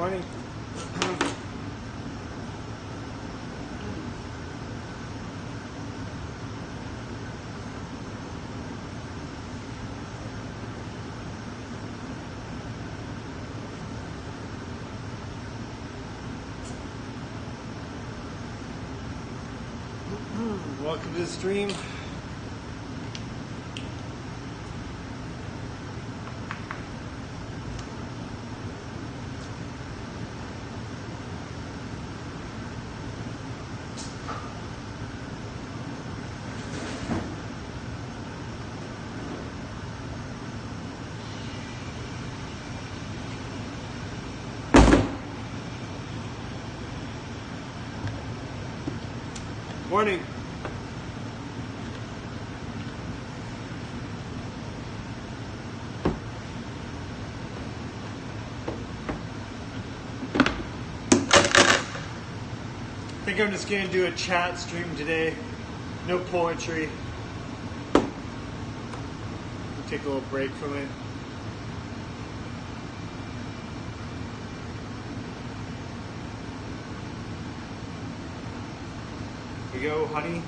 Morning. Welcome to the stream. Morning. I think I'm just going to do a chat stream today. No poetry. Take a little break from it. Here you go, honey.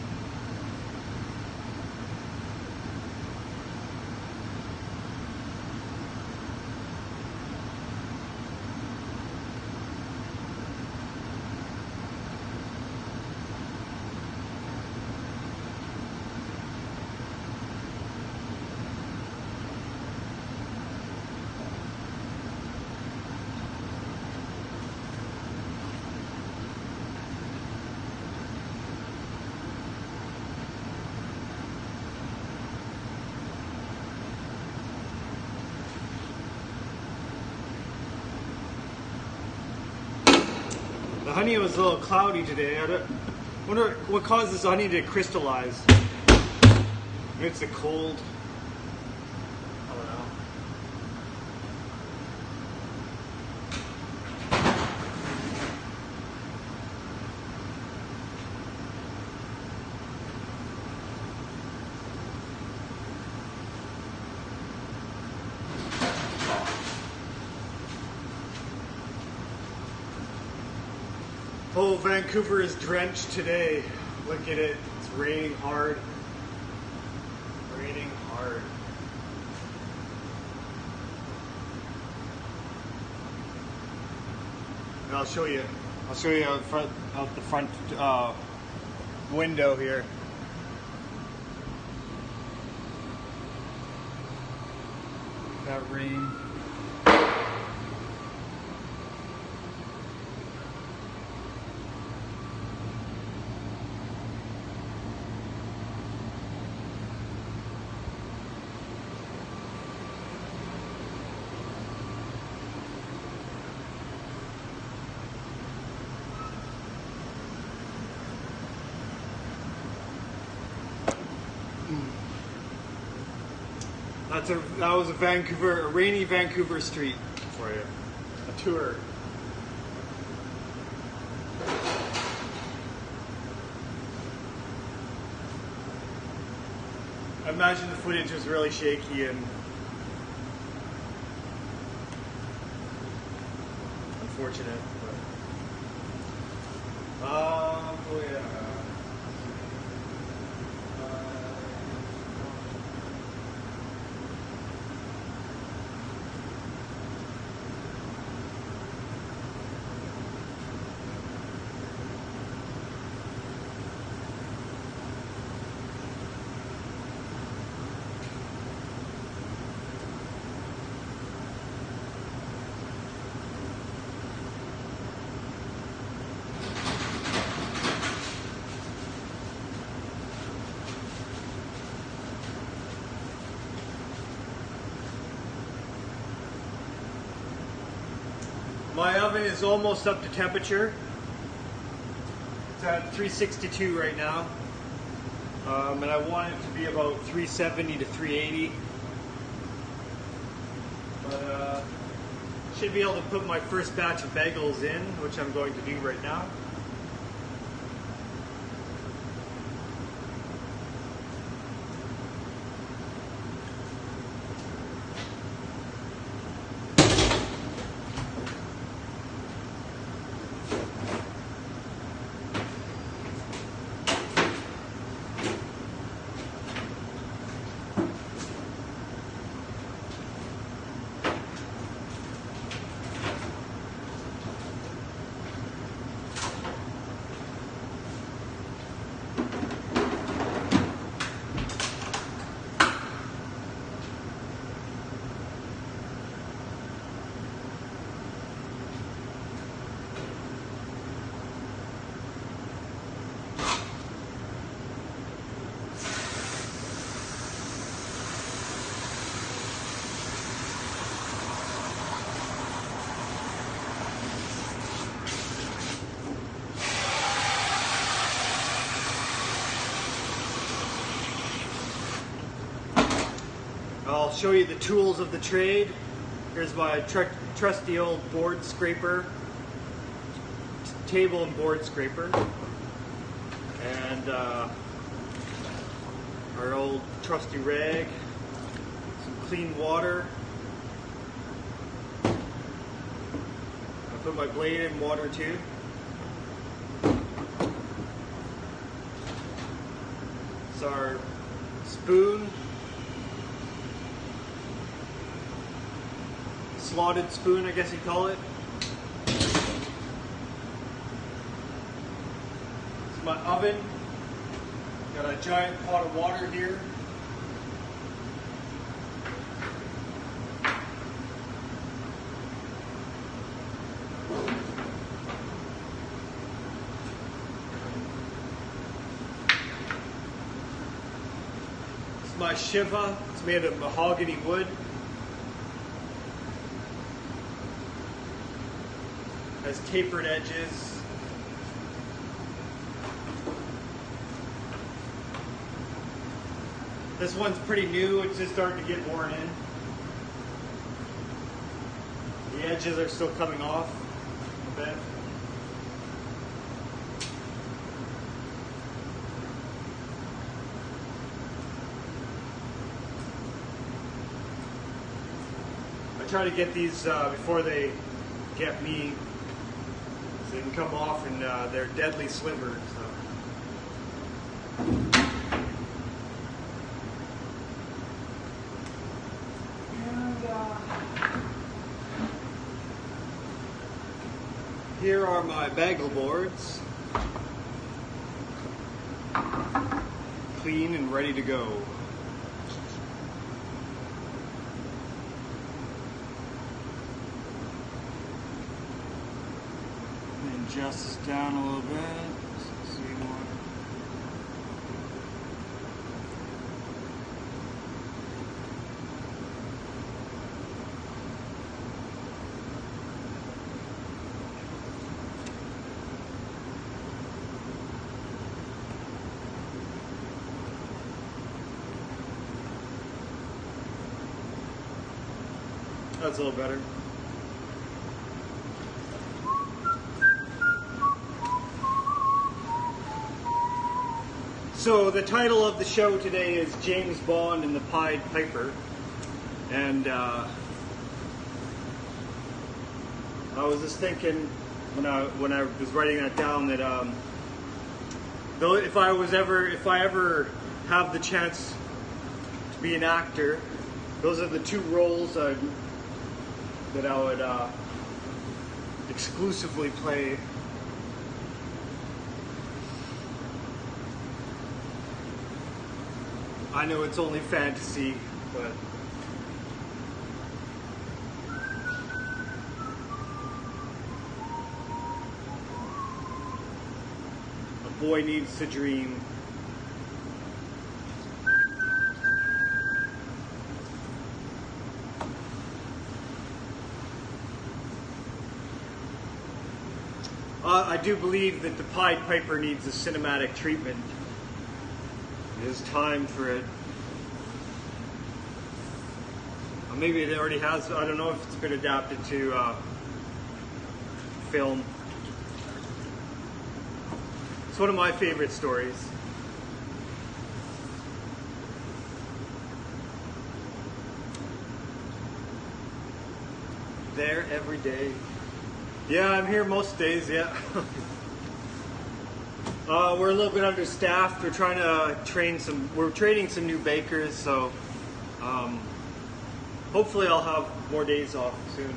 The honey was a little cloudy today. I wonder what causes the honey to crystallize. Maybe it's the cold. I don't know. Oh, Vancouver is drenched today. Look at it. It's raining hard. Raining hard. And I'll show you. I'll show you out the front window here. That rain. That was a rainy Vancouver street for you. A tour. I imagine the footage was really shaky and unfortunate. But, oh yeah. My oven is almost up to temperature. It's at 362 right now. And I want it to be about 370 to 380. But should be able to put my first batch of bagels in, which I'm going to do right now. show you the tools of the trade. Here's my trusty old board scraper, table and board scraper, and our old trusty rag, some clean water. I put my blade in water too. It's our spoon, slotted spoon, I guess you'd call it. It's my oven. Got a giant pot of water here. It's my Shiva. It's made of mahogany wood. Has tapered edges. This one's pretty new, it's just starting to get worn in. The edges are still coming off a bit. I try to get these before they get me, so they can come off and they're deadly slivers. So. Here are my bagel boards, clean and ready to go. And adjust down a little bit, see more. That's a little better. So the title of the show today is James Bond and the Pied Piper, and I was just thinking when I was writing that down that though if I ever have the chance to be an actor, those are the two roles that I would exclusively play. I know it's only fantasy, but a boy needs to dream. I do believe that the Pied Piper needs a cinematic treatment. It is time for it. Maybe it already has. I don't know if it's been adapted to film. It's one of my favorite stories. There every day. Yeah, I'm here most days, yeah. We're a little bit understaffed. We're trying to we're training some new bakers, so hopefully I'll have more days off soon.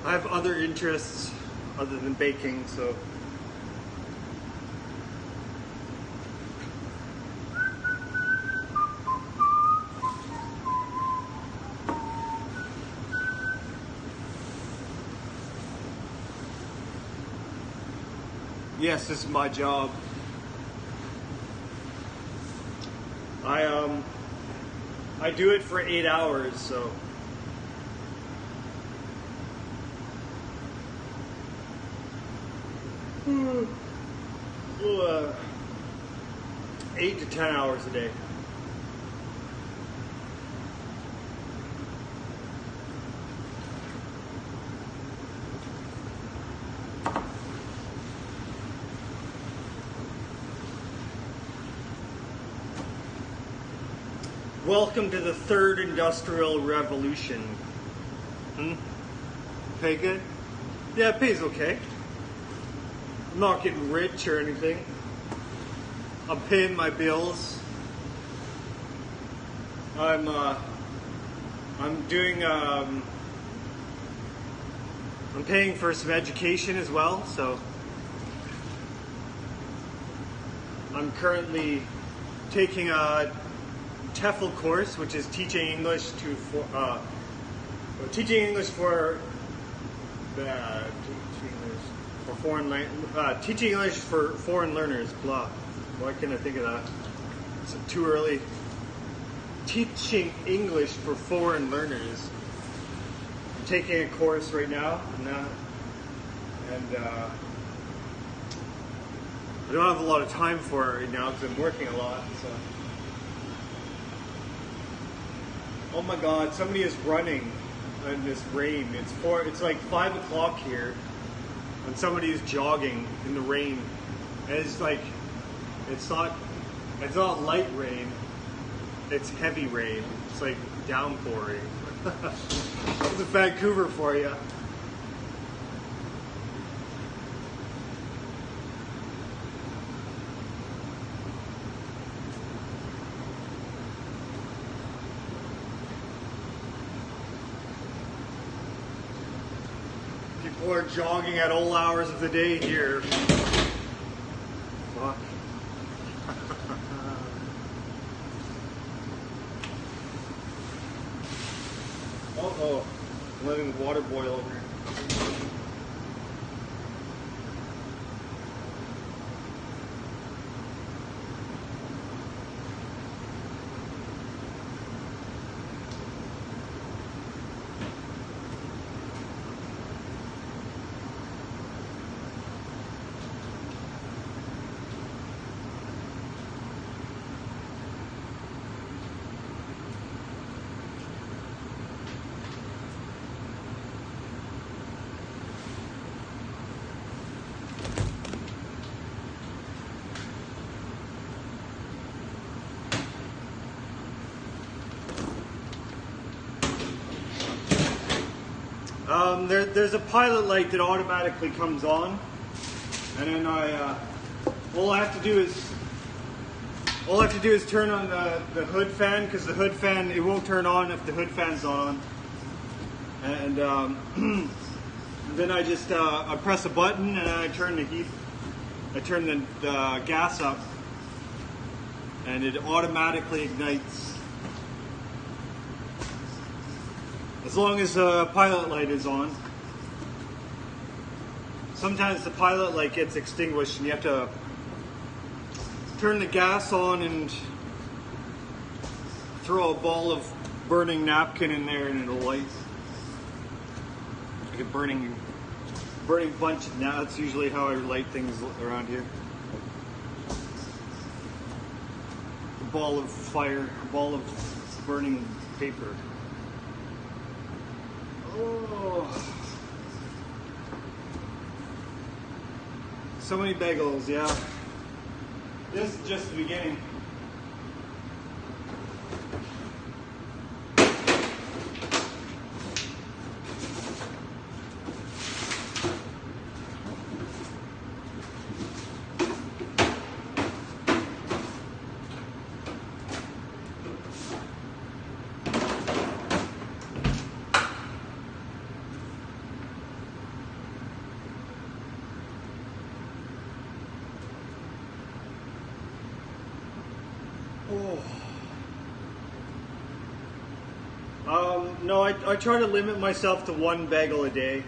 I have other interests other than baking, so yes, this is my job. I do it for 8 hours, so 8 to 10 hours a day. Welcome to the third industrial revolution. Pay good? Yeah, it pays okay. I'm not getting rich or anything. I'm paying my bills. I'm paying for some education as well, so I'm currently taking a TEFL course, which is teaching English for teaching English for foreign learners. Blah. Why can't I think of that? It's too early. Teaching English for foreign learners. I'm taking a course right now on that, and I don't have a lot of time for it right now because I'm working a lot. So. Oh my God! Somebody is running in this rain. It's like 5 o'clock here, and somebody is jogging in the rain. And it's like it's not light rain. It's heavy rain. It's like downpouring. It's Vancouver for you. People are jogging at all hours of the day here. Fuck. Uh-oh. I'm letting the water boil over here. There's a pilot light that automatically comes on, and then all I have to do is turn on the hood fan, because the hood fan, it won't turn on if the hood fan's on, and then I just I press a button and I turn the gas up, and it automatically ignites. As long as the pilot light is on. Sometimes the pilot light gets extinguished and you have to turn the gas on and throw a ball of burning napkin in there and it'll light. Like a burning bunch. Now that's usually how I light things around here. A ball of fire, a ball of burning paper. Oh, so many bagels, yeah. This is just the beginning. No, I try to limit myself to one bagel a day.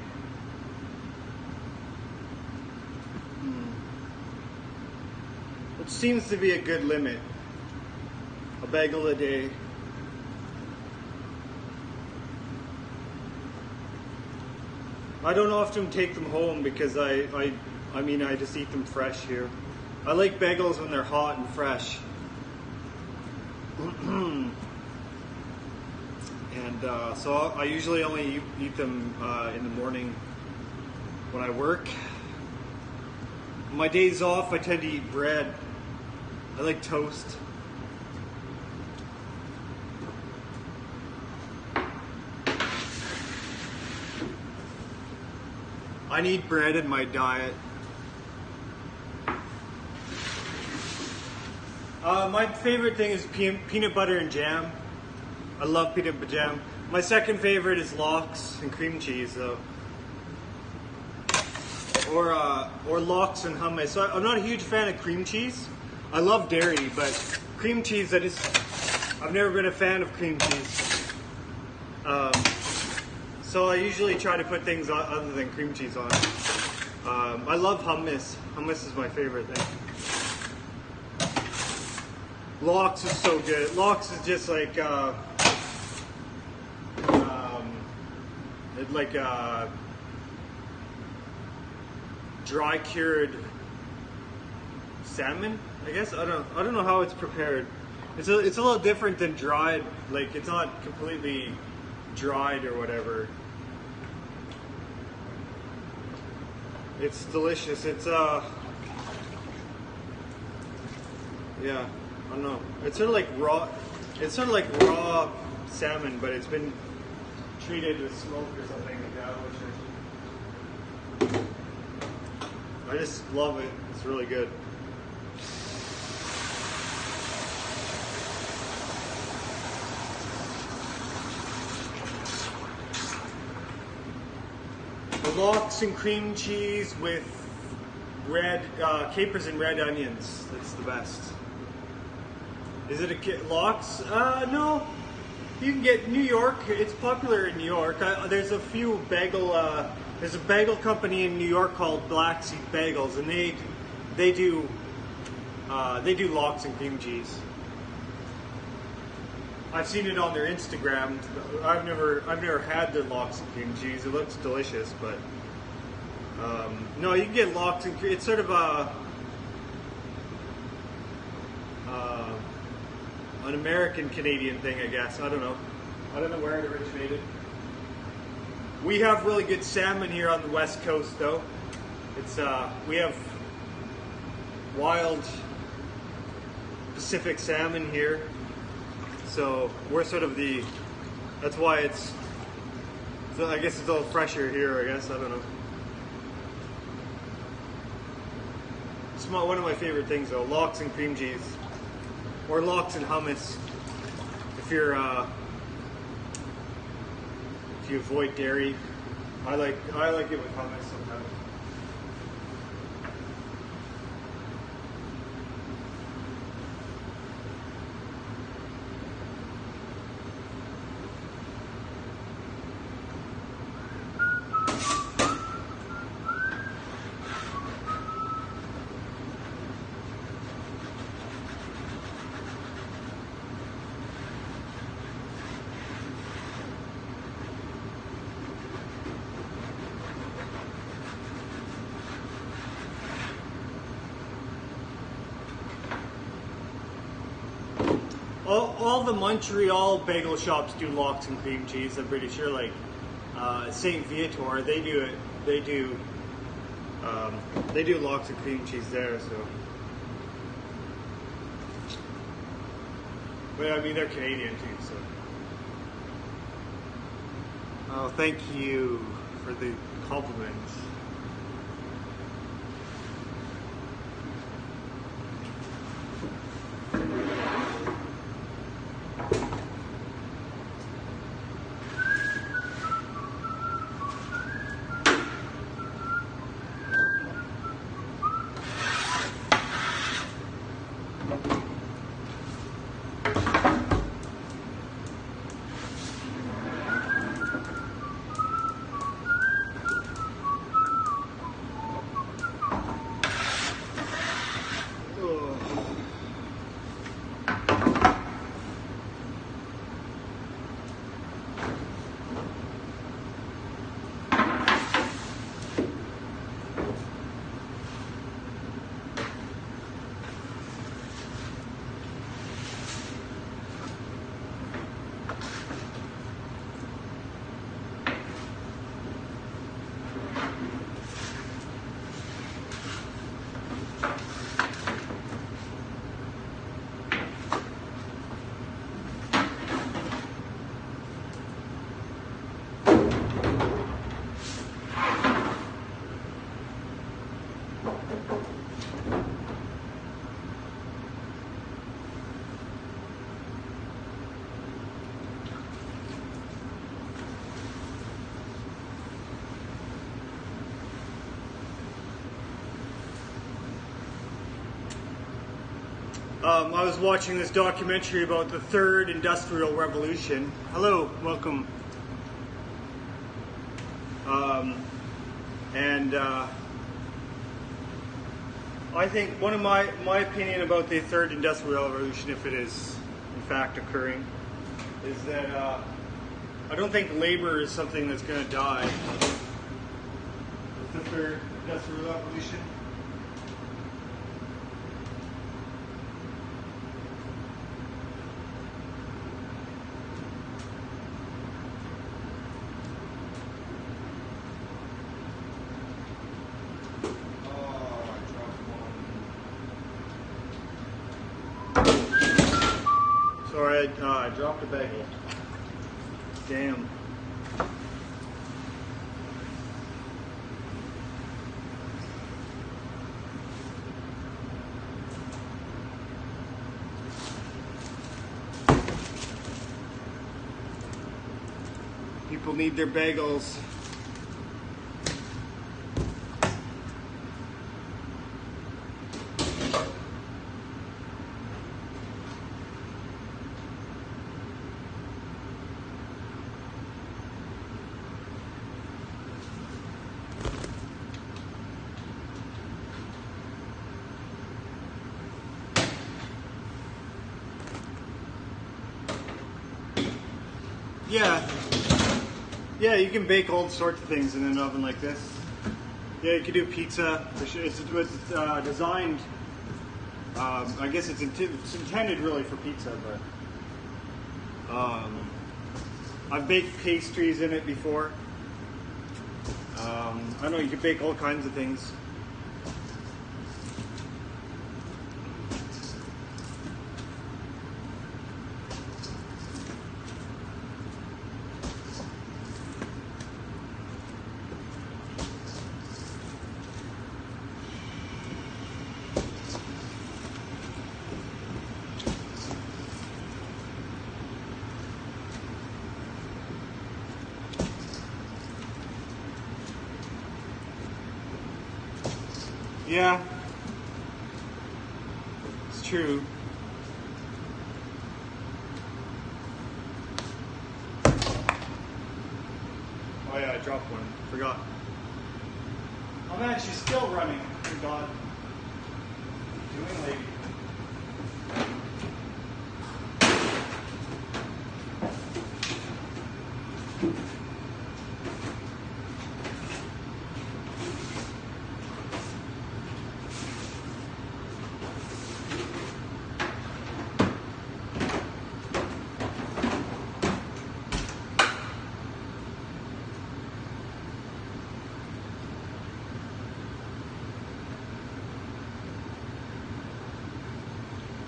Which seems to be a good limit. A bagel a day. I don't often take them home because I mean I just eat them fresh here. I like bagels when they're hot and fresh. And so I usually only eat them in the morning when I work. My days off, I tend to eat bread. I like toast. I need bread in my diet. My favorite thing is peanut butter and jam. I love peanut butter jam. My second favorite is lox and cream cheese, though. Or lox and hummus. So I'm not a huge fan of cream cheese. I love dairy, but cream cheese, I've never been a fan of cream cheese. So I usually try to put things other than cream cheese on. I love hummus. Hummus is my favorite thing. Lox is so good. Lox is just like dry cured salmon, I guess. I don't know how it's prepared. It's a little different than dried. Like, it's not completely dried or whatever. It's delicious. It's yeah, I don't know. It's sort of like raw. It's sort of like raw salmon, but it's been treated with smoke or something like that. I just love it. It's really good. The lox and cream cheese with red capers and red onions. That's the best. Is it a lox? No. You can get New York. It's popular in New York. There's a few bagel. There's a bagel company in New York called Black Seed Bagels, and they do lox and cream cheese. I've seen it on their Instagram. I've never had the lox and cream cheese. It looks delicious, but no, you can get lox and cream. It's sort of an American-Canadian thing, I guess. I don't know. I don't know where it originated. We have really good salmon here on the West Coast, though. It's we have wild Pacific salmon here, so we're sort of the. That's why it's. So I guess it's a little fresher here. I guess I don't know. It's one of my favorite things, though. Lox and cream cheese. Or lox and hummus, if you avoid dairy. I like it with hummus sometimes. All the Montreal bagel shops do lox and cream cheese. I'm pretty sure, like Saint Viator, they do it. They do lox and cream cheese there. So, but I mean, they're Canadian too. So, oh, thank you for the compliments. I was watching this documentary about the third industrial revolution. Hello, welcome. I think one of my opinion about the third industrial revolution, if it is in fact occurring, is that I don't think labor is something that's going to die with the third industrial revolution. Sorry, I dropped a bagel. Damn. People need their bagels. Yeah, you can bake all sorts of things in an oven like this. Yeah, you can do pizza. It's designed, I guess it's intended really for pizza, but I've baked pastries in it before. I know you can bake all kinds of things. Yeah, it's true. Oh yeah, I dropped one. Forgot. Oh man, she's still running. Thank God. What are you doing, lady?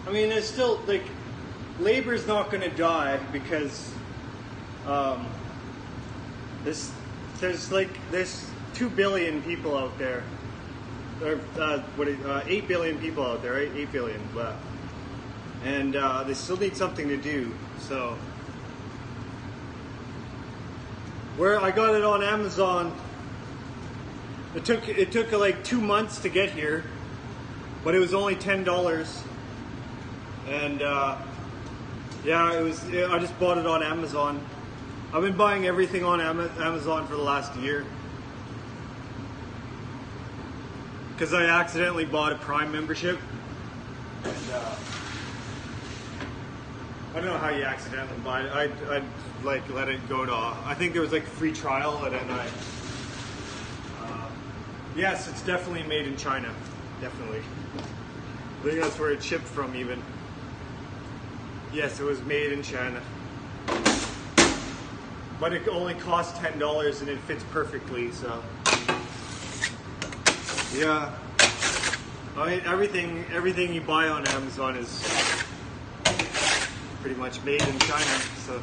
I mean, there's still, like, labor's not going to die because there's 2 billion people out there. Or, 8 billion people out there, right? 8 billion, blah. And they still need something to do, so. Where I got it on Amazon, it took like 2 months to get here, but it was only $10. And yeah, I just bought it on Amazon. I've been buying everything on Amazon for the last year because I accidentally bought a Prime membership. And I don't know how you accidentally buy it. I like let it go to. I think there was like a free trial, and then yes, it's definitely made in China. Definitely. I think that's where it shipped from, even. Yes, it was made in China. But it only costs $10 and it fits perfectly, so. Yeah. I mean, everything you buy on Amazon is pretty much made in China, so.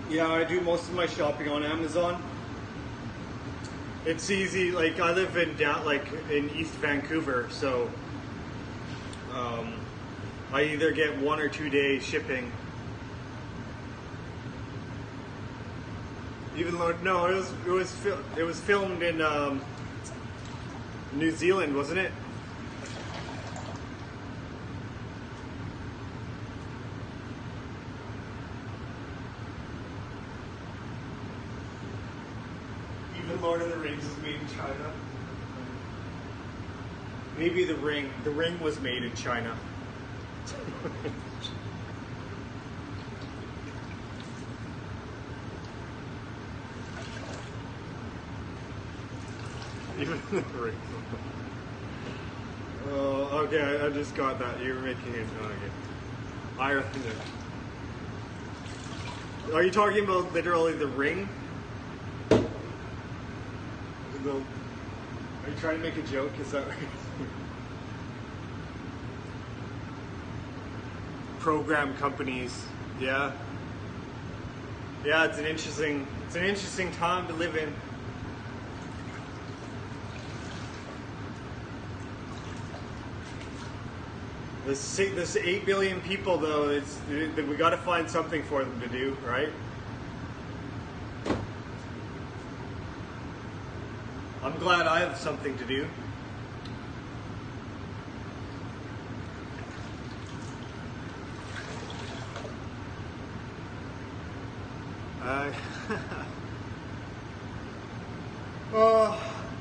Yeah, I do most of my shopping on Amazon. It's easy. Like I live in East Vancouver, so I either get 1 or 2 day shipping. Even though no, it was filmed in New Zealand, wasn't it? Even Lord of the Rings is made in China. Maybe the ring was made in China. Even the ring. Oh, okay. I just got that. You were making it. Oh, okay. Ireland. Are you talking about literally the ring? Are you trying to make a joke? Is that right? Program companies, yeah. Yeah, it's an interesting time to live in. This 8 billion people, though, we got to find something for them to do, right? I'm glad I have something to do.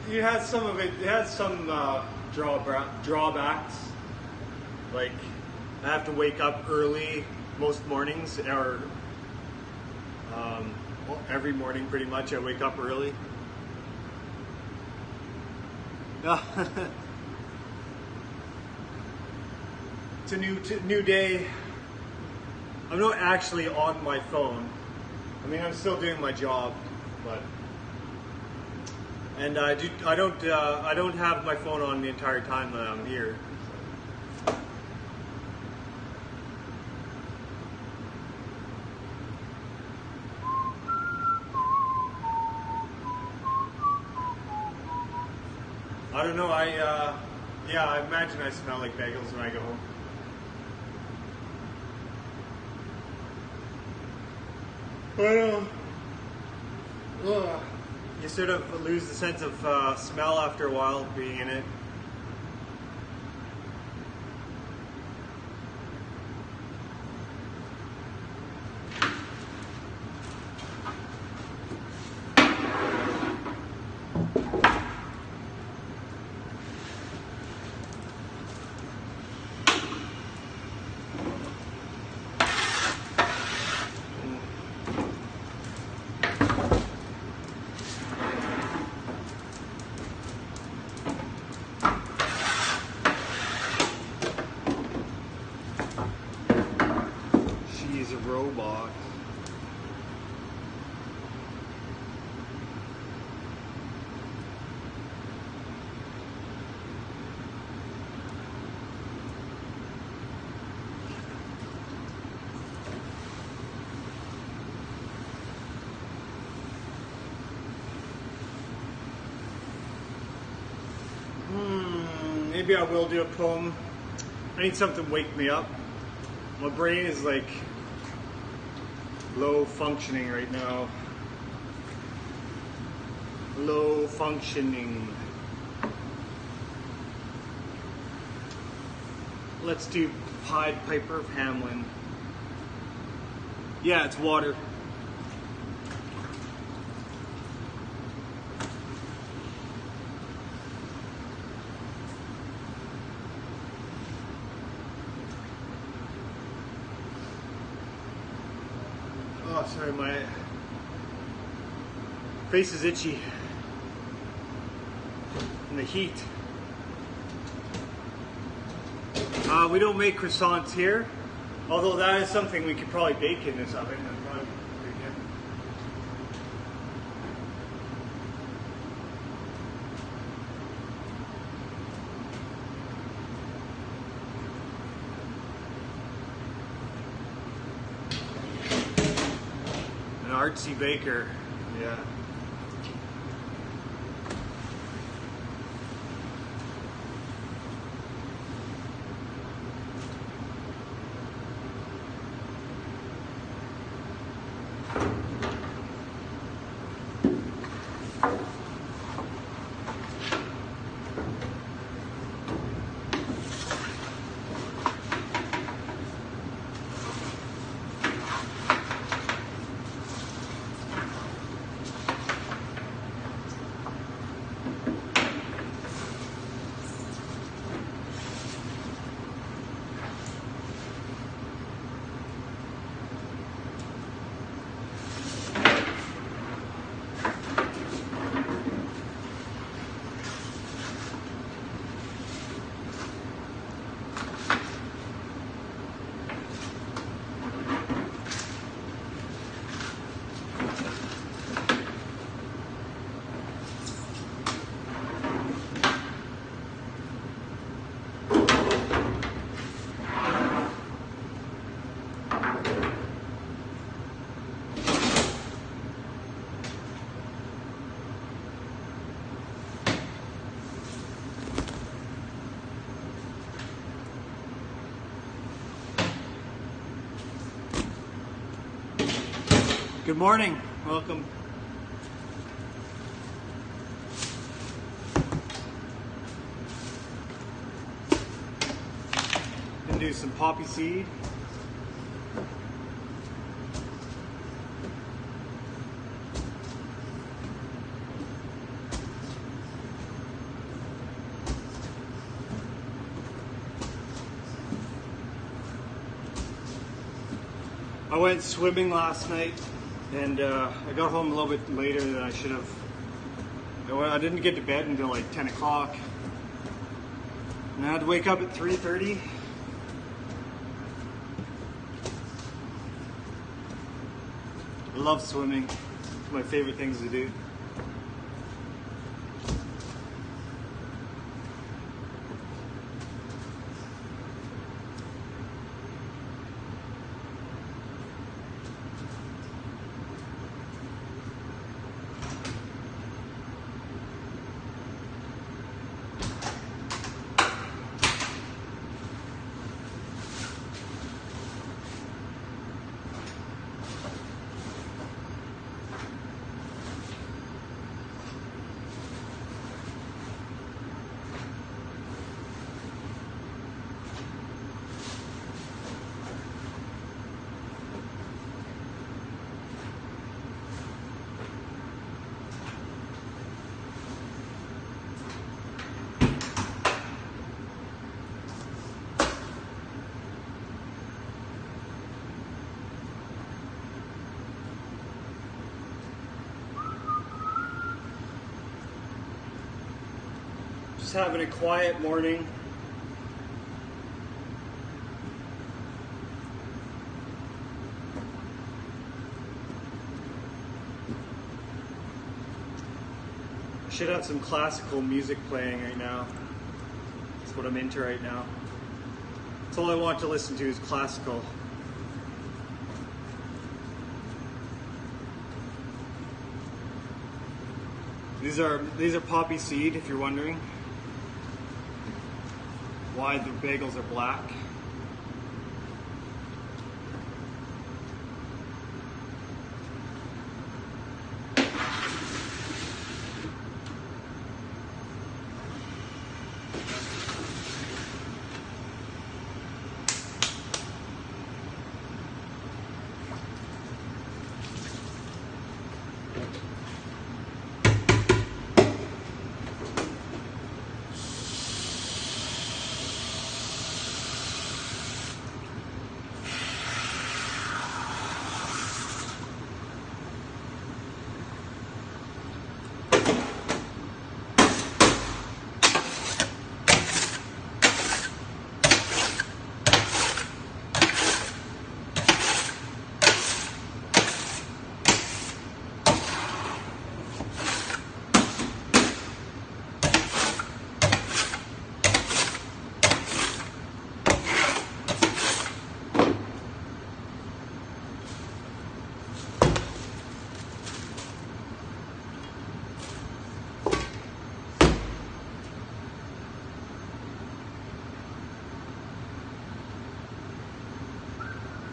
You had some of it. It has some drawbacks. Like, I have to wake up early most mornings, or well, every morning pretty much. I wake up early. It's a new day. I'm not actually on my phone. I mean, I'm still doing my job, but and I don't have my phone on the entire time that I'm here. I don't know. Yeah, I imagine I smell like bagels when I go home. You sort of lose the sense of smell after a while being in it. Robot. Maybe I will do a poem. I need something to wake me up. My brain is like low functioning right now. Low functioning. Let's do Pied Piper of Hamelin. Yeah, it's water. Oh, sorry, my face is itchy in the heat. We don't make croissants here, although that is something we could probably bake in this oven. An artsy baker, yeah. Good morning. Welcome. Gonna do some poppy seed. I went swimming last night, and I got home a little bit later than I should have. I didn't get to bed until like 10 o'clock. And I had to wake up at 3:30. I love swimming. It's my favorite things to do. Just having a quiet morning. I should have some classical music playing right now. That's what I'm into right now. That's all I want to listen to is classical. These are poppy seed, if you're wondering why the bagels are black.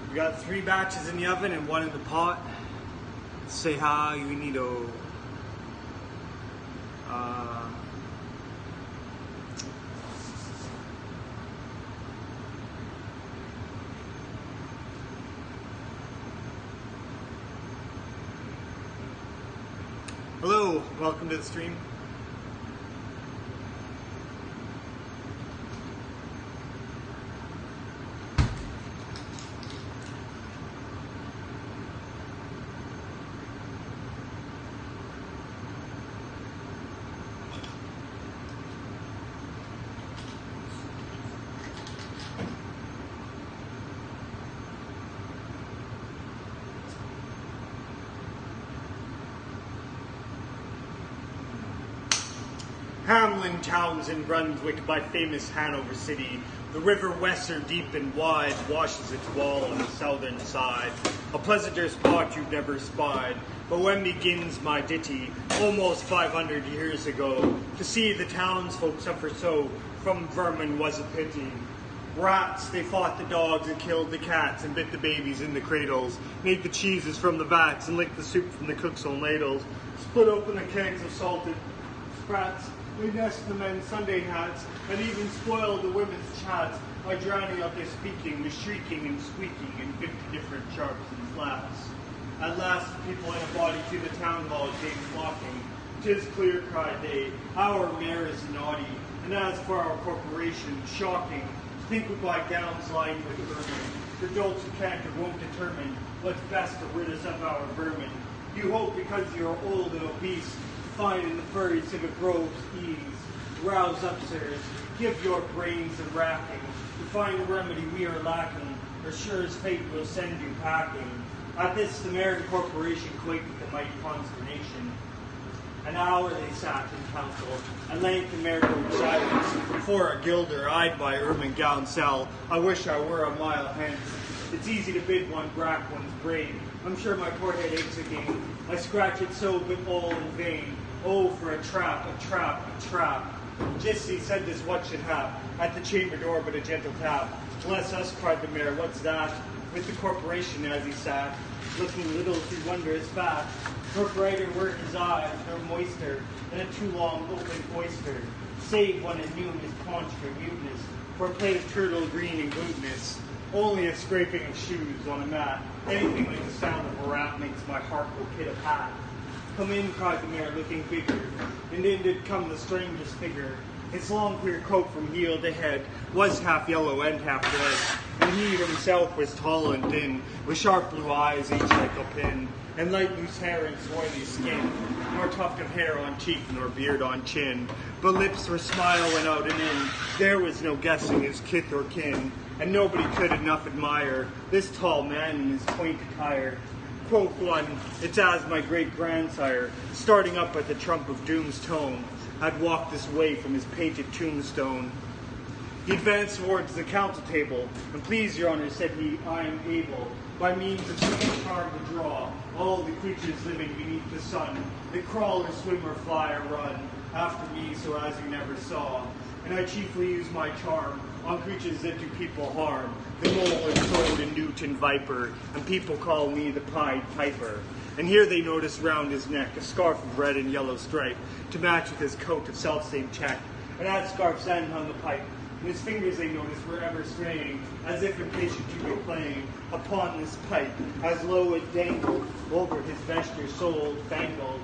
We got 3 batches in the oven and 1 in the pot. Say hi, you need to. Hello, welcome to the stream. Hamlin towns in Brunswick by famous Hanover City. The river Weser, deep and wide, washes its wall on the southern side. A pleasanter spot you've never spied. But when begins my ditty, almost 500 years ago, to see the townsfolk suffer so from vermin was a pity. Rats, they fought the dogs and killed the cats and bit the babies in the cradles, made the cheeses from the vats and licked the soup from the cook's own ladles, split open the kegs of salted sprats, made nests of the men's Sunday hats, and even spoiled the women's chats by drowning out their speaking with shrieking and squeaking in 50 different sharps and flaps. At last, people in a body to the town hall came flocking. 'Tis clear, cried they, our mayor is naughty, and as for our corporation, shocking. Think we buy gowns lined with ermine. The dolts who can't or won't determine what's best to rid us of our vermin. You hope because you're old and obese, find in the furry civic grove's ease. Rouse up, sirs, give your brains a racking, to find a remedy we are lacking, or sure as fate will send you packing. At this, the mayor and corporation quaked with a mighty consternation. An hour they sat in council, at length the mayor broke silence. For a gilder, eyed by ermine gown cell, I wish I were a mile hence. It's easy to bid one brack one's brain. I'm sure my poor head aches again. I scratch it so, but all in vain. Oh, for a trap, a trap, a trap. Just he said this, what should hap? At the chamber door, but a gentle tap. Bless us, cried the mayor, what's that? With the corporation as he sat, looking little to wondrous fat. Nor brighter were his eyes, nor moister than a too long open oyster, save when at noon his paunch grew mutinous, for a plate of turtle green and glutinous. Only a scraping of shoes on a mat, anything like the sound of a rat makes my heart go pit-a-pat. Come in, cried the mayor, looking bigger, and in did come the strangest figure. His long clear coat from heel to head was half yellow and half red, and he himself was tall and thin, with sharp blue eyes each like a pin, and light loose hair and swarthy skin, nor tuft of hair on cheek nor beard on chin, but lips where smile went out and in. There was no guessing his kith or kin, and nobody could enough admire this tall man in his quaint attire. Quoth one, it's as my great-grandsire, starting up at the trump of doom's tone, had walked this way from his painted tombstone. He advanced towards the council table, and please, your honor, said he, I am able, by means of some charm to draw, all the creatures living beneath the sun, that crawl or swim or fly or run, after me so as you never saw. And I chiefly use my charm on creatures that do people harm, the mole and toad and newt and viper, and people call me the Pied Piper. And here they noticed round his neck a scarf of red and yellow stripe, to match with his coat of self-same check. And at scarf's end hung the pipe, and his fingers they noticed were ever straying, as if impatient to be playing upon this pipe, as low it dangled over his vesture soiled, fangled.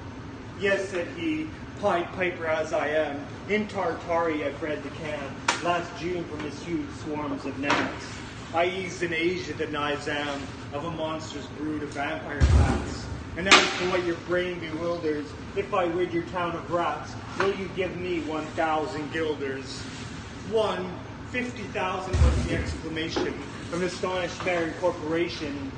Yes, said he, Pied Piper as I am, in Tartary I bred the can, last June from his huge swarms of gnats. I eased in Asia the Nizam of a monstrous brood of vampire bats. And as for what your brain bewilders, if I rid your town of rats, will you give me 1,000 guilders? 50,000 was the exclamation from an astonished mayor and corporation.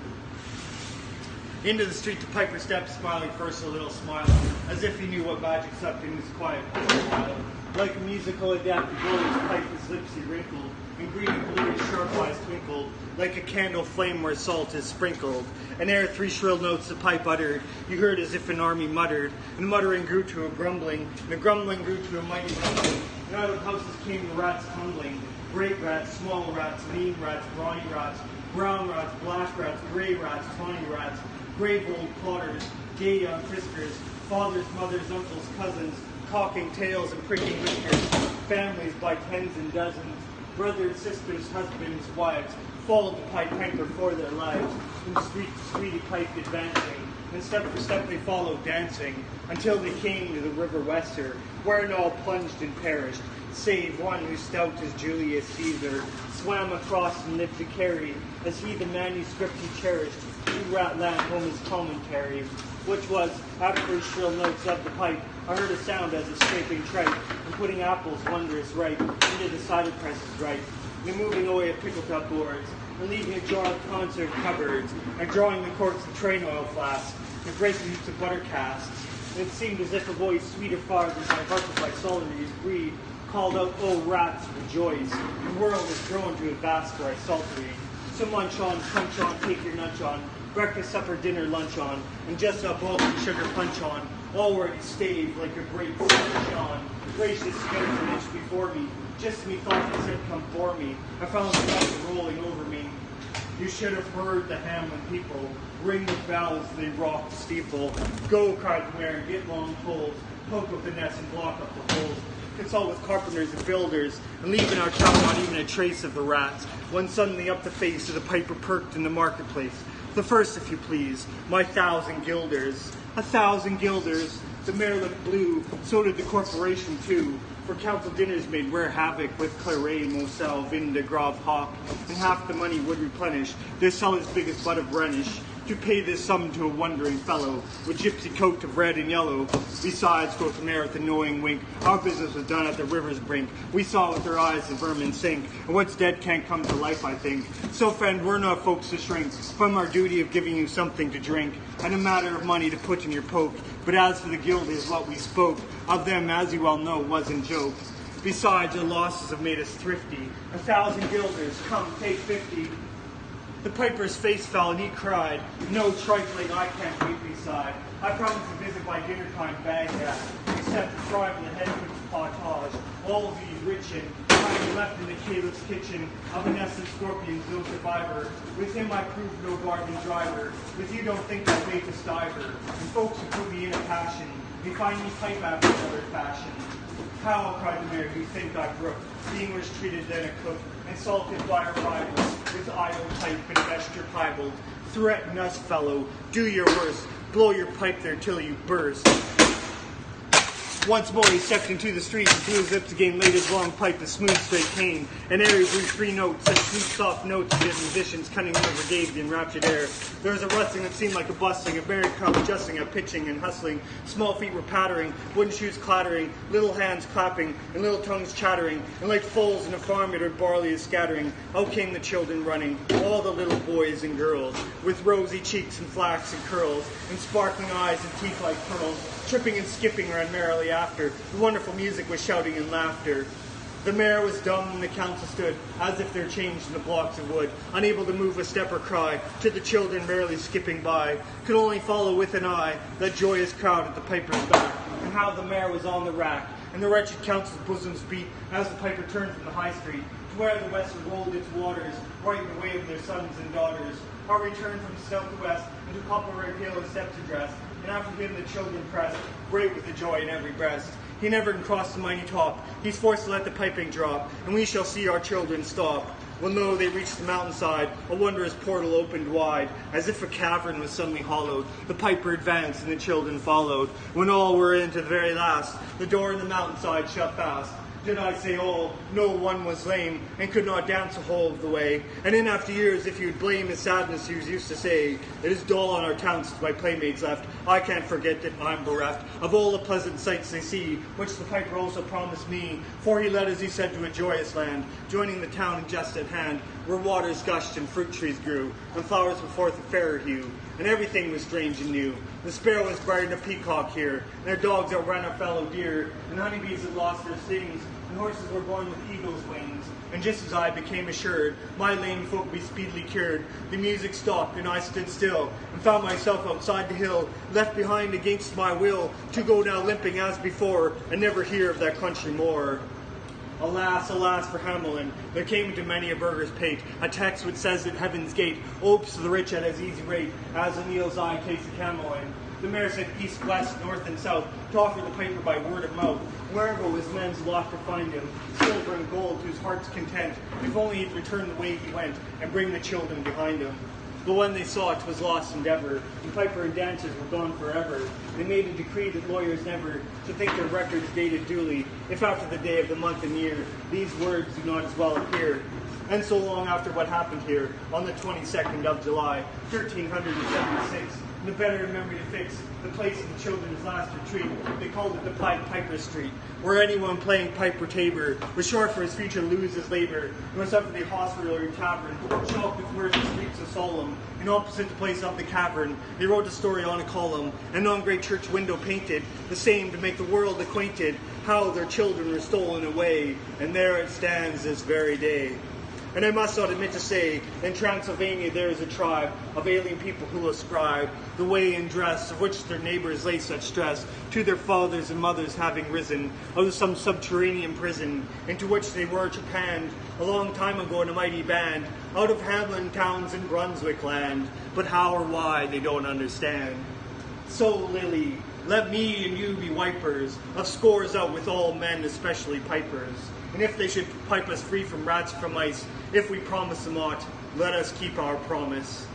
Into the street the piper stepped, smiling first a little smile, as if he knew what magic sucked in his quiet profile. Like a musical adept, the bully's pipe his lips he wrinkled, and greedy blue his sharp eyes twinkled, like a candle flame where salt is sprinkled. And ere 3 shrill notes the pipe uttered, you heard as if an army muttered, and the muttering grew to a grumbling, and the grumbling grew to a mighty rumbling, and out of houses came the rats tumbling, great rats, small rats, lean rats, brawny rats, brown rats, black rats, gray rats, tawny rats, grave old plotters, gay young friskers, fathers, mothers, uncles, cousins, cocking tails and pricking whiskers, families by tens and dozens, brothers, sisters, husbands, wives, followed the Pied Piper for their lives, from street to street he piped advancing, and step for step they followed dancing, until they came to the river Wester, wherein all plunged and perished, save one who stout as Julius Caesar, swam across and lived to carry, as he the manuscript he cherished, to Ratland home his commentary, which was, after the shrill notes of the pipe, I heard a sound as of scraping tripe, and putting apples wondrous ripe into the cider presses right, and moving away a pickled up boards, and leaving a jar of concert cupboards, and drawing the corks of train oil flasks, and breaking heaps of butter casks. And it seemed as if a voice sweeter far than my heart of my solitary's breed called out, "O rats, rejoice! The world is grown to a vast rice saltery. So munch on, crunch on, take your nunch on, breakfast, supper, dinner, lunch on, and just up all the sugar punch on, already staved like a great sun shone. Gracious together an inch before me, just me thought that said come for me. I found the water rolling over me. You should have heard the Hamlin people ring the bells, they rock the steeple. Go, cried the mayor, get long poles, poke up the nets and block up the holes. Consult with carpenters and builders, and leave in our town not even a trace of the rats. When suddenly up the face of the piper perked in the marketplace. The first, if you please, my 1,000 guilders. 1,000 guilders. The mayor looked blue, so did the corporation too. For council dinners made rare havoc with claret, moselle, vin de grave hock, and half the money would replenish their cellar's biggest butt of Rhenish. To pay this sum to a wondering fellow, with gypsy coat of red and yellow. Besides, quoth the mayor with a knowing wink, our business was done at the river's brink. We saw with our eyes the vermin sink, and what's dead can't come to life, I think. So, friend, we're not folks to shrink from our duty of giving you something to drink, and a matter of money to put in your poke. But as for the guilders, what we spoke of them, as you well know, wasn't joke. Besides, your losses have made us thrifty. 1,000 guilders, come, take 50. The piper's face fell and he cried, no trifling, I can't wait beside. I promised to visit by dinner time Baghdad, except to try with the head of the potage. All of these rich and I left in the caliph's kitchen of a nest of scorpions, no survivor. With him I proved no bargain driver. With you don't think that faith is diver. And folks who put me in a passion, they find me pipe after another fashion. How, cried the mayor, you think I brook, being worse treated than a cook, and salted by our rivals, with idle pipe and vesture piebald. Threaten us, fellow, do your worst, blow your pipe there till you burst. Once more he stepped into the street and through his lips again laid his long pipe, a smooth straight cane. An airy blew 3 notes, such sweet soft notes as his musicians cunning never gave the enraptured air. There was a rustling that seemed like a bustling, a merry crowd adjusting, a pitching and hustling. Small feet were pattering, wooden shoes clattering, little hands clapping, and little tongues chattering, and like foals in a farmyard barley is scattering. Out came the children running, all the little boys and girls, with rosy cheeks and flaxen curls, and sparkling eyes and teeth like pearls. Tripping and skipping ran merrily after. The wonderful music was shouting and laughter. The mayor was dumb and the council stood, as if they're changed in the blocks of wood, unable to move a step or cry, to the children barely skipping by, could only follow with an eye that joyous crowd at the piper's back, and how the mayor was on the rack, and the wretched council's bosoms beat as the piper turned from the high street, to where the west rolled its waters, right in the way of their sons and daughters. Our return from south to west, and to couple red pale and steps addressed, and after him the children pressed, brave with the joy in every breast. He never can cross the mighty top, he's forced to let the piping drop, and we shall see our children stop. When lo, they reached the mountainside, a wondrous portal opened wide, as if a cavern was suddenly hollowed. The piper advanced and the children followed. When all were in to the very last, the door in the mountainside shut fast. Did I say all? No one was lame, and could not dance a whole of the way. And in after years, if you'd blame his sadness, he was used to say, it is dull on our towns since my playmates left. I can't forget that I'm bereft of all the pleasant sights they see, which the piper also promised me. For he led, as he said, to a joyous land, joining the town just at hand, where waters gushed and fruit trees grew, and flowers were forth a fairer hue, and everything was strange and new. The sparrow was brighter than a peacock here, and their dogs outran our fellow deer, and honeybees had lost their stings, and horses were born with eagle's wings. And just as I became assured my lame foot would be speedily cured, the music stopped, and I stood still, and found myself outside the hill, left behind against my will, to go now limping as before, and never hear of that country more. Alas, alas for Hamelin, there came into many a burgher's pate a text which says that heaven's gate opes to the rich at as easy rate as O'Neill's eye takes a camel in. The mayor said east, west, north, and south to offer the piper by word of mouth. Wherever was men's lot to find him, silver and gold to his heart's content, if only he'd return the way he went and bring the children behind him. But when they saw 'twas lost endeavor, and piper and dancers were gone forever, they made a decree that lawyers never should think their records dated duly, if after the day of the month and year these words do not as well appear. And so long after what happened here, on the 22nd of July, 1376, the better memory to fix the place of the children's last retreat, they called it the Pied Piper Street, where anyone playing pipe or tabor was sure for his future lose his labor, and was up for the hospital or tavern, chalked with words the streets so solemn. And opposite the place of the cavern, they wrote a story on a column, and on great church window painted, the same to make the world acquainted, how their children were stolen away, and there it stands this very day. And I must not admit to say, in Transylvania there is a tribe of alien people who ascribe the way and dress of which their neighbors lay such stress to their fathers and mothers having risen out of some subterranean prison into which they were trepanned a long time ago in a mighty band out of Hamlin towns in Brunswick land, but how or why they don't understand. So, Lily, let me and you be wipers of scores out with all men, especially pipers. And if they should pipe us free from rats, from mice, if we promise them aught, let us keep our promise.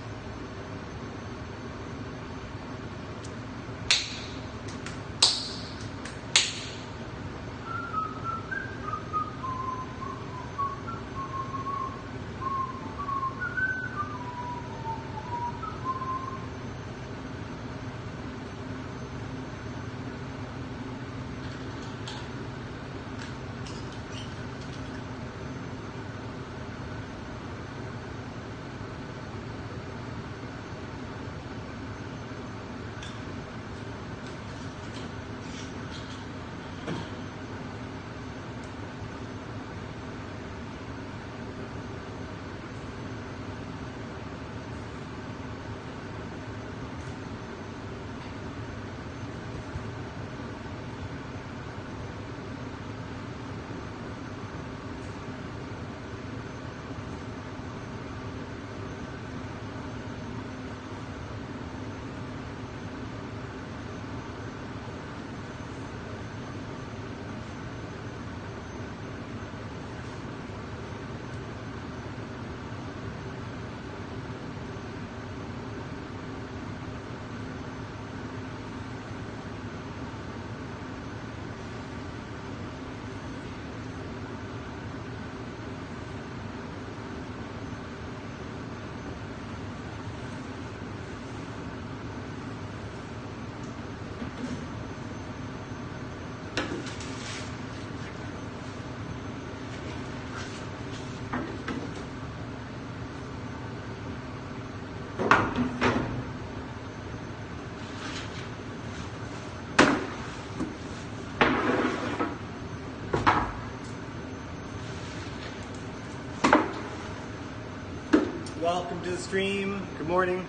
Welcome to the stream. Good morning.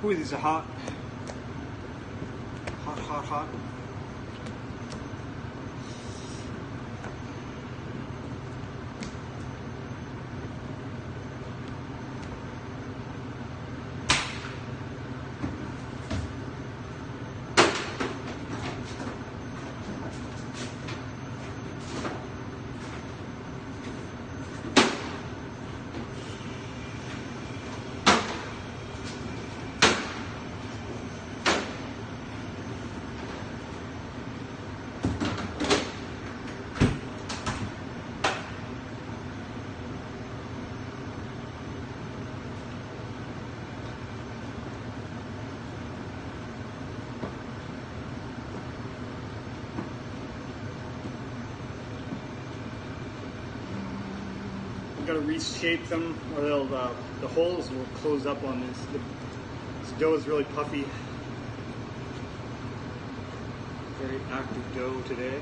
Ooh, these are hot. Hot, hot, hot. Got to reshape them, or they'll the holes will close up on this. This dough is really puffy. Very active dough today.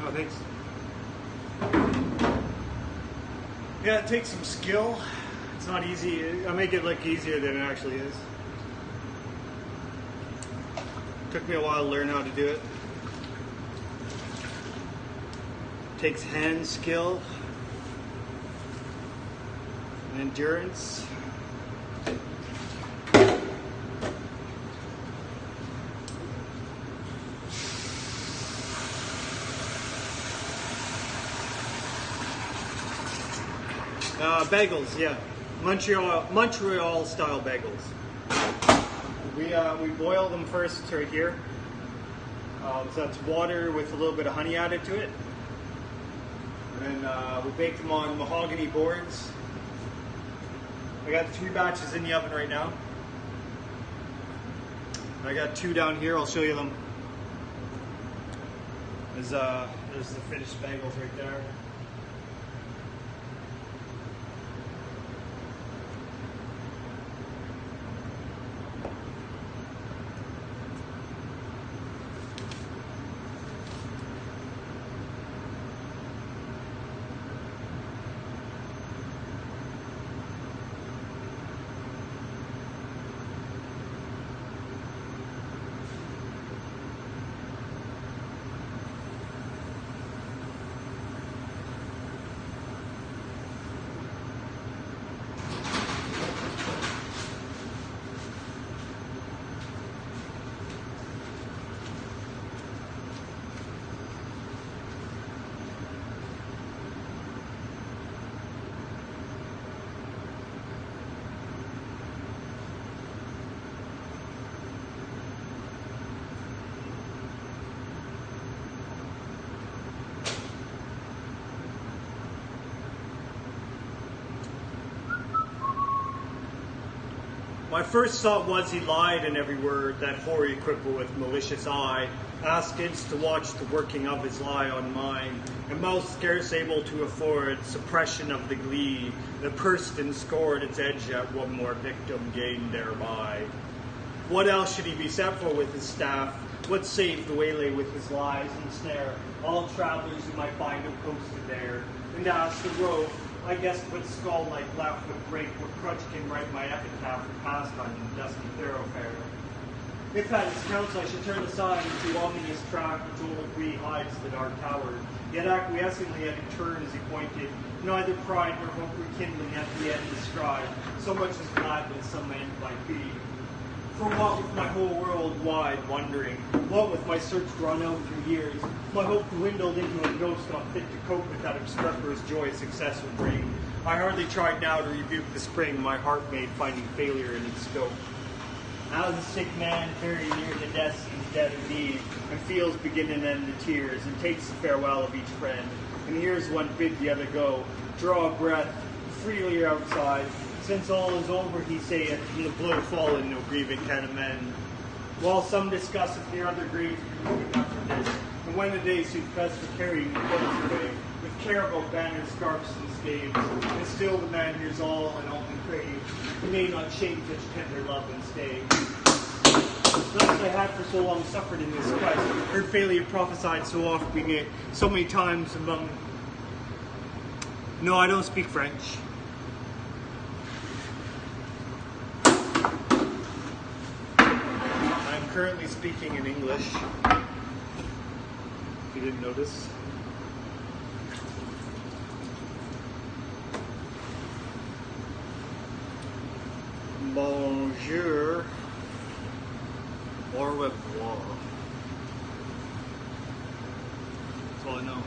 Oh, thanks. Yeah, it takes some skill. It's not easy. I make it look easier than it actually is. Took me a while to learn how to do it. Takes hand skill and endurance. Bagels, yeah, Montreal style bagels. We boil them first right here. So that's water with a little bit of honey added to it. And then we bake them on mahogany boards. I got 3 batches in the oven right now. I got 2 down here. I'll show you them. There's the finished bagels right there. My first thought was he lied in every word, that hoary cripple with malicious eye, askance to watch the working of his lie on mine, and mouth scarce able to afford suppression of the glee that pursed and scored its edge at one more victim gained thereby. What else should he be set for with his staff? What save the waylay with his lies and snare all travelers who might find him posted there? And ask the rogue, I guess what skull like left would break, what crutch can write my epitaph for pastime in the dusty thoroughfare. If at his counsel I should turn aside into ominous track which old Agree hides the dark tower, yet acquiescingly at a turn as he pointed, neither pride nor hope rekindling at the end described, so much as gladness some end might be. For what with my whole world wide wondering, what with my search drawn out through years, my hope dwindled into a ghost not fit to cope with that obstreperous joy success would bring. I hardly tried now to rebuke the spring my heart made finding failure in its scope. As a sick man very near to death seems dead indeed, and feels begin and end the tears, and takes the farewell of each friend, and hears one bid the other go, draw a breath, freely outside, since all is over, he saith, and the blow fallen no grieving can amend. While some discuss if their other graves be moving after this, and when the day suits best for carrying the clothes away, with care about banners, scarfs, and staves, and still the man hears all and only craves, he may not shame such tender love and stay. Thus I had for so long suffered in this quest, heard failure prophesied so oft being it, so many times among... No, I don't speak French. I'm currently speaking in English, if you didn't notice. Bonjour, au revoir. That's all I know.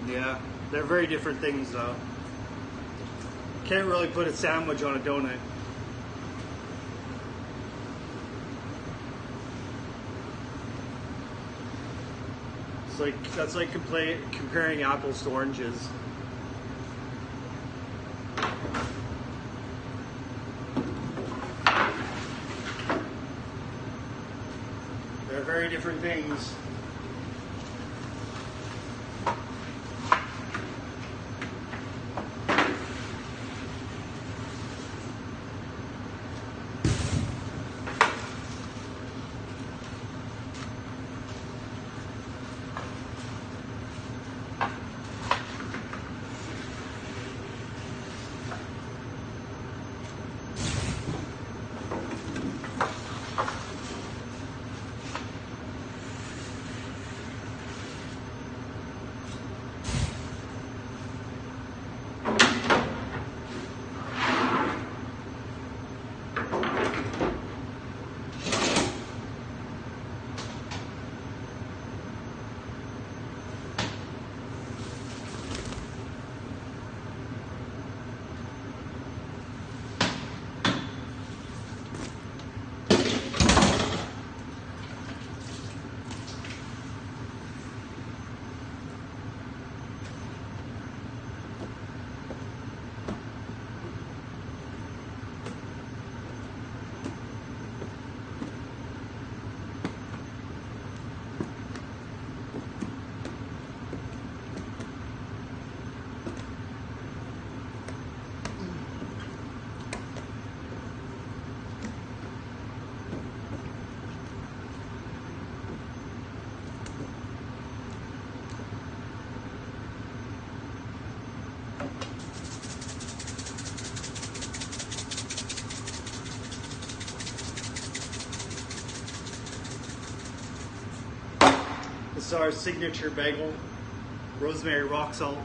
Yeah, they're very different things though. Can't really put a sandwich on a donut. It's like, that's like comparing apples to oranges. They're very different things. This is our signature bagel, rosemary rock salt.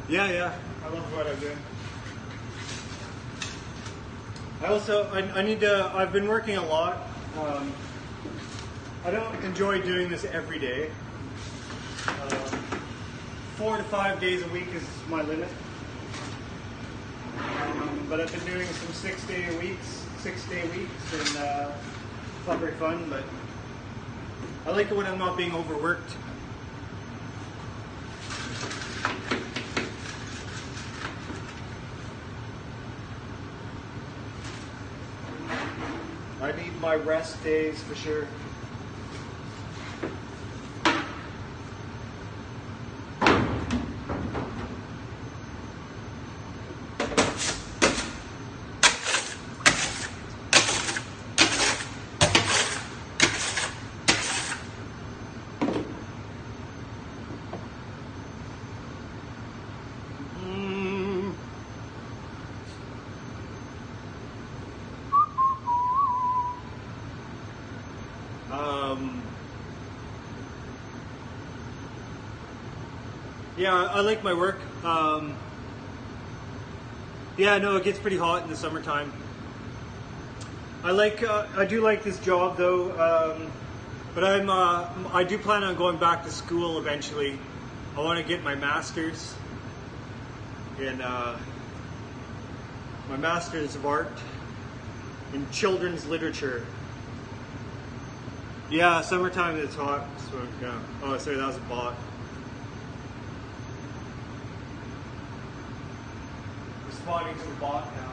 Yeah, I love what I'm doing. I've been working a lot. I don't enjoy doing this every day. 4 to 5 days a week is my limit. But I've been doing some 6 day weeks, and it's not very fun, but I like it when I'm not being overworked. I need my rest days for sure. Yeah, I like my work. Yeah, no, it gets pretty hot in the summertime. I do like this job though, but I do plan on going back to school eventually. I want to get my master's in my master's of art in children's literature. Yeah, summertime it's hot. So yeah. Oh, sorry, that was a bot. Responding to the bot now.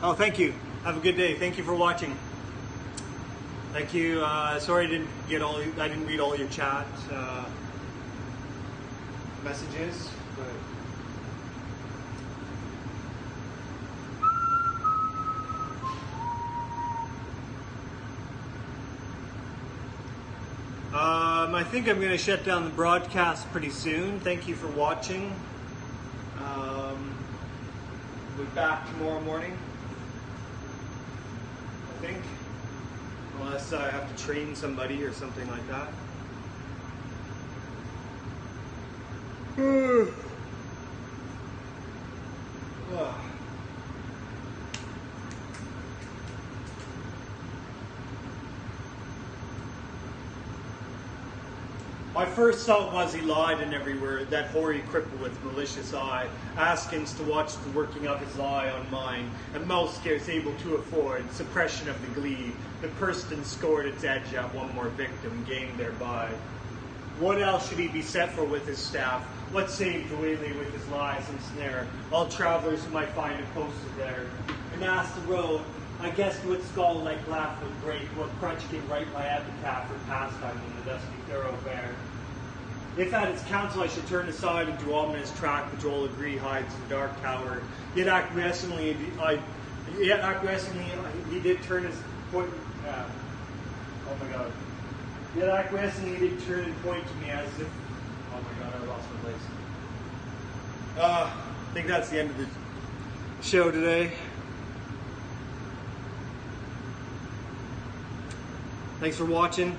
Oh, thank you. Have a good day. Thank you for watching. Thank you. Sorry I didn't read all your chat messages, but I think I'm going to shut down the broadcast pretty soon. Thank you for watching. We'll be back tomorrow morning, I think, unless I have to train somebody or something like that. My first thought was he lied in every word, that hoary cripple with malicious eye, askings to watch the working of his lie on mine, and most scarce able to afford suppression of the glee, that pursed and scored its edge at one more victim, gained thereby. What else should he be set for with his staff? What save to waylay with his lies and snare all travelers who might find him posted there? And ask the road, I guessed what skull like laugh would break, what crutch can write my epitaph or pastime in the dusty thoroughfare. If at its counsel I should turn aside into ominous track which all agree hides in dark tower, yet acquiescently he did turn his point. Oh my God! Yet acquiescently he did turn and point to me as if. Oh my God! I lost my place. I think that's the end of the show today. Thanks for watching.